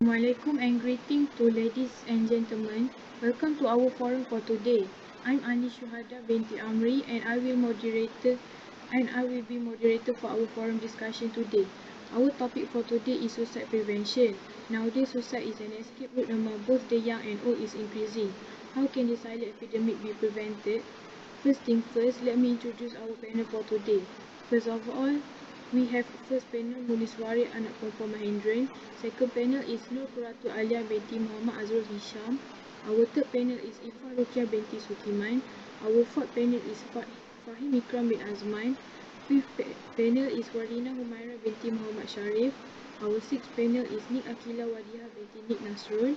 Assalamualaikum and greeting to ladies and gentlemen. Welcome to our forum for today. I'm Shuhada Binti Amri and I will be moderator for our forum discussion today. Our topic for today is suicide prevention. Nowadays, suicide is an escape route among both the young and old is increasing. How can the silent epidemic be prevented? First thing first, let me introduce our panel for today. First of all, we have first panel Munniswaary anak perempuan Mahendran. Second panel is Qur'atul Aleeya Binti Muhammad Azrul Hisham. Our third panel is Iffah Rukiah Binti Sukiman. Our fourth panel is Fahim Ikram bin Azman. Fifth panel is Wardiyna Humaira Binti Muhammad Sharif. Our sixth panel is Aqilah Wadhihah Binti Nasrun.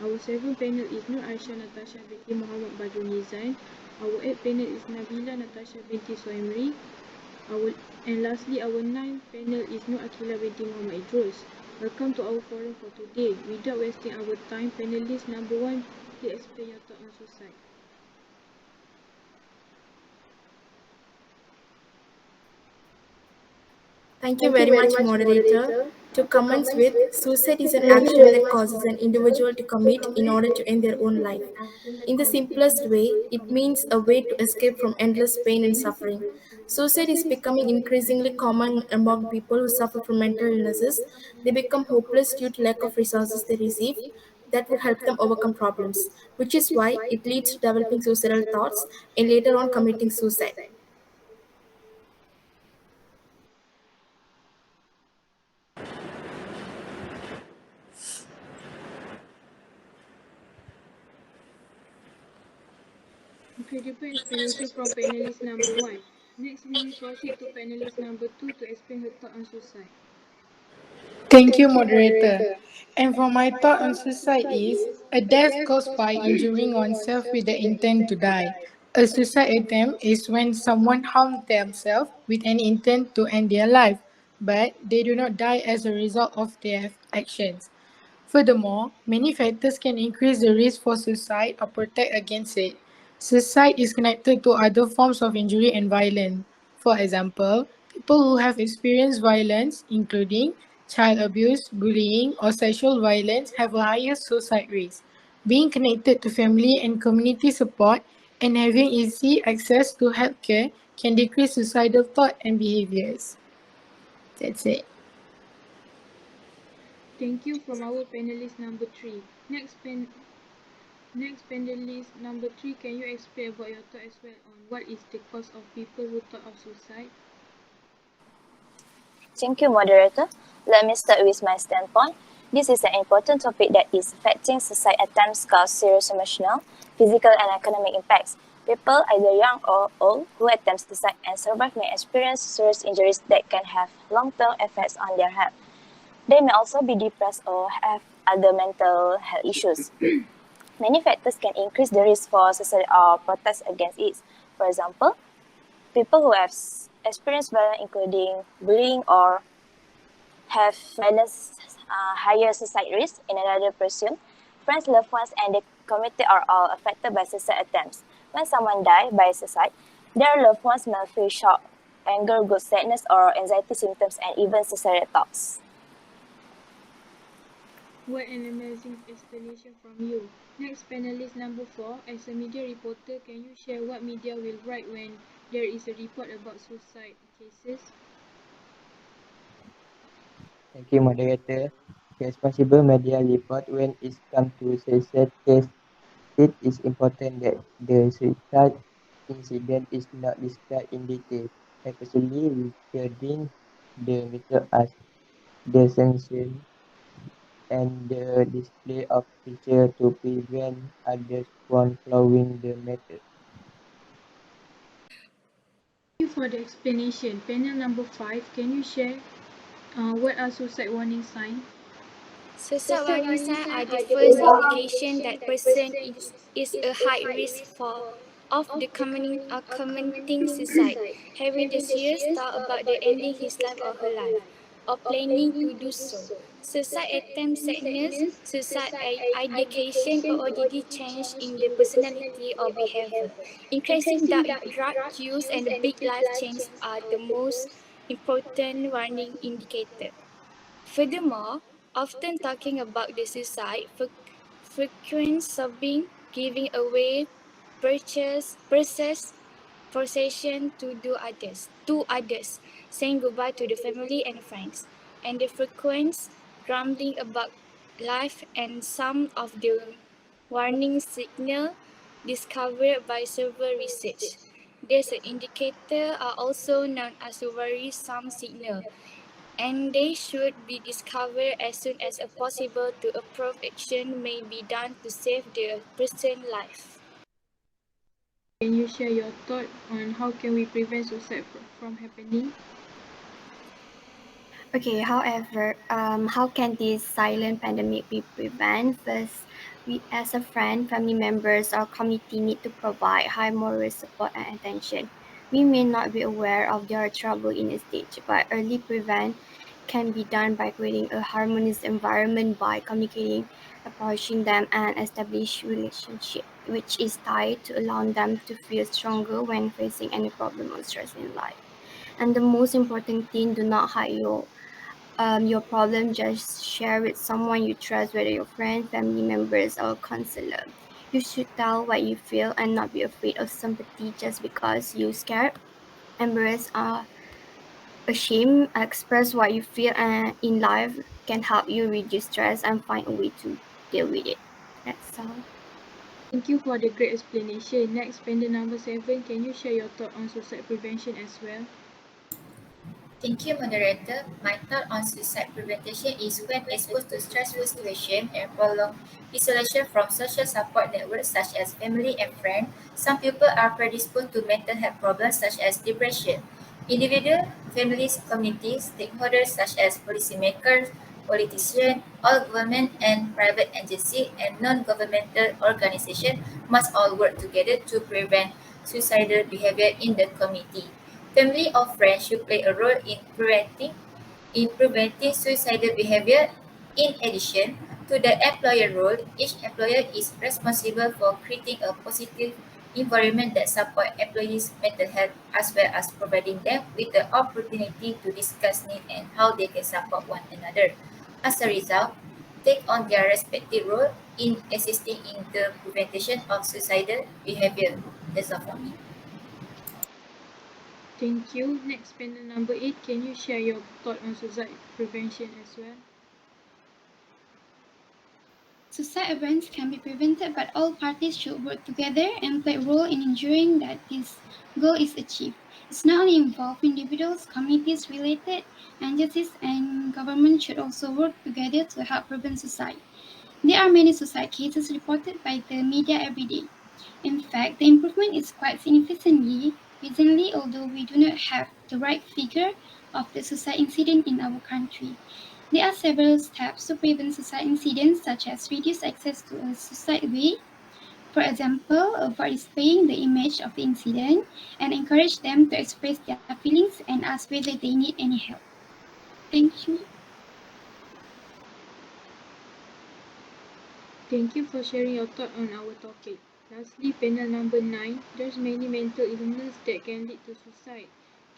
Our seventh panel is Aisyah Natasha Binti Muhammad Badrolnizan. Our eighth panel is Nabilah Natasha Binti Soemri. And lastly, our ninth panel is Aqilah Binti Muhammad Idros. Welcome to our forum for today. Without wasting our time, panelist number one, please explain your thought on suicide. Thank you very much, moderator. To commence with, suicide is an action that causes an individual to commit in order to end their own life. In the simplest way, it means a way to escape from endless pain and suffering. Suicide is becoming increasingly common among people who suffer from mental illnesses. They become hopeless due to lack of resources they receive that will help them overcome problems, which is why it leads to developing suicidal thoughts and later on committing suicide. Incredible explanation from panelist number one. Next, we will proceed to panelist number two to explain her thought on suicide. Thank you, moderator. And for my thought on suicide is a death caused by injuring oneself with the intent to die. A suicide attempt is when someone harms themselves with an intent to end their life, but they do not die as a result of their actions. Furthermore, many factors can increase the risk for suicide or protect against it. Suicide is connected to other forms of injury and violence. For example, people who have experienced violence, including child abuse, bullying, or sexual violence, have a higher suicide risk. Being connected to family and community support and having easy access to healthcare can decrease suicidal thought and behaviors. That's it. Thank you from our panelist number three. Next panelist number three, can you explain about your thought as well on what is the cause of people who thought of suicide? Thank you, moderator. Let me start with my standpoint. This is an important topic that is affecting suicide attempts cause serious emotional, physical, and economic impacts. People, either young or old, who attempt suicide and survive may experience serious injuries that can have long-term effects on their health. They may also be depressed or have other mental health issues. Many factors can increase the risk for suicide or protest against it. For example, people who have experienced violence, including bullying, or have higher suicide risk in another person. Friends, loved ones, and the community are all affected by suicide attempts. When someone dies by suicide, their loved ones may feel shock, anger, guilt, sadness, or anxiety symptoms, and even suicidal thoughts. What an amazing explanation from you. Next panelist number four, as a media reporter, can you share what media will write when there is a report about suicide cases? Thank you, moderator. Responsible media report when it comes to suicide case. It is important that the suicide incident is not described in detail, especially regarding the method as the sanction and the display of picture to prevent others from following the method. Thank you for the explanation. Panel number five, can you share what are suicide warning signs? Suicide warning signs are the first indication that person is a high risk of committing suicide, having the serious thought about the ending his life or her life, or planning to do so. Suicide attempt sadness, suicide ideation, or ODD change in the personality or behavior. Increasing drug use and big life change are the most important warning indicator. Furthermore, often talking about the suicide, frequent sobbing, giving away, purses, possession to others, saying goodbye to the family and friends, and the frequent grumbling about life and some of the warning signal discovered by several research. These indicators are also known as worrisome signal, and they should be discovered as soon as possible to approve action may be done to save the person's life. Can you share your thought on how can we prevent suicide from happening? Okay, however, how can this silent pandemic be prevented? First, we as a friend, family members, or community need to provide high moral support and attention. We may not be aware of their trouble in a stage, but early prevent can be done by creating a harmonious environment by communicating, approaching them, and establish relationship, which is tied to allowing them to feel stronger when facing any problem or stress in life. And the most important thing, do not hide your problem. Just share with someone you trust, whether your friend, family members, or counselor. You should tell what you feel and not be afraid of sympathy just because you're scared, embarrassed, or ashamed. Express what you feel and in life can help you reduce stress and find a way to deal with it. That's all. Thank you for the great explanation. Next, pendant number 7, can you share your thought on suicide prevention as well? Thank you, moderator. My thought on suicide prevention is when exposed to stressful situations and prolonged isolation from social support networks such as family and friends, some people are predisposed to mental health problems such as depression. Individual, families, communities, stakeholders such as policymakers, politicians, all government and private agencies, and non-governmental organizations must all work together to prevent suicidal behavior in the community. Family or friends should play a role in preventing suicidal behavior. In addition to the employer role, each employer is responsible for creating a positive environment that supports employees' mental health as well as providing them with the opportunity to discuss needs and how they can support one another. As a result, take on their respective role in assisting in the prevention of suicidal behavior. That's all for me. Thank you. Next, pendant number 8, can you share your thought on suicide prevention as well? Suicide events can be prevented, but all parties should work together and play a role in ensuring that this goal is achieved. It's not only involve individuals, communities, related agencies, and government should also work together to help prevent suicide. There are many suicide cases reported by the media every day. In fact, the improvement is quite significantly recently, although we do not have the right figure of the suicide incident in our country. There are several steps to prevent suicide incidents, such as reduce access to a suicide way, for example, avoid displaying the image of the incident, and encourage them to express their feelings and ask whether they need any help. Thank you. Thank you for sharing your thought on our topic. Lastly, panel number 9, there's many mental illness that can lead to suicide.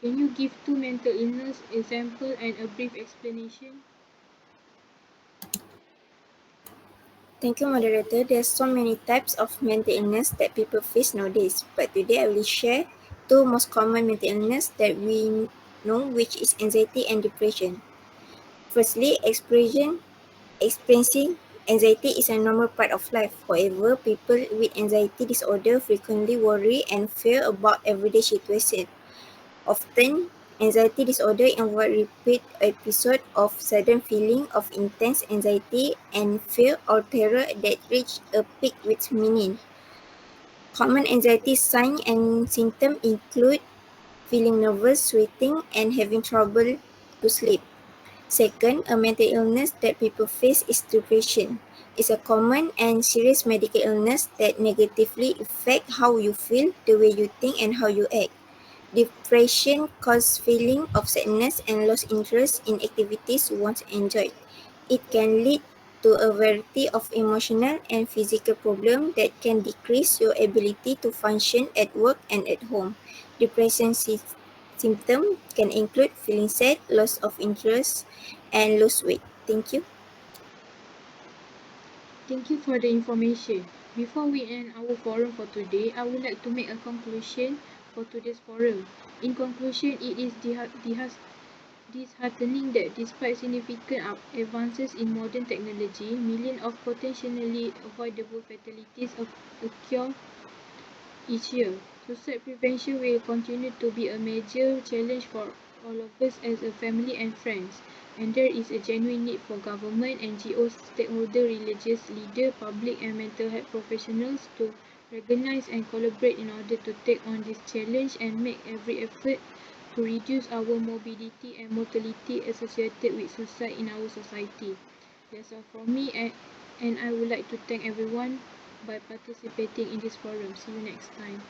Can you give 2 mental illness example and a brief explanation? Thank you, moderator. There's so many types of mental illness that people face nowadays, but today I will share 2 most common mental illness that we know, which is anxiety and depression. Firstly, experiencing anxiety is a normal part of life. However, people with anxiety disorder frequently worry and fear about everyday situations. Often, anxiety disorder involve repeat episodes of sudden feeling of intense anxiety and fear or terror that reach a peak with meaning. Common anxiety signs and symptoms include feeling nervous, sweating, and having trouble to sleep. Second, a mental illness that people face is depression. It's a common and serious medical illness that negatively affects how you feel, the way you think, and how you act. Depression causes feeling of sadness and lost interest in activities once enjoyed. It can lead to a variety of emotional and physical problems that can decrease your ability to function at work and at home. Depression symptoms can include feeling sad, loss of interest, and lose weight. Thank you. Thank you for the information. Before we end our forum for today, I would like to make a conclusion for today's forum. In conclusion, it is disheartening that despite significant advances in modern technology, millions of potentially avoidable fatalities occur each year. Suicide prevention will continue to be a major challenge for all of us as a family and friends, and there is a genuine need for government, NGOs, stakeholders, religious leaders, public and mental health professionals to recognize and collaborate in order to take on this challenge and make every effort to reduce our morbidity and mortality associated with suicide in our society. That's all from me, and I would like to thank everyone by participating in this forum. See you next time.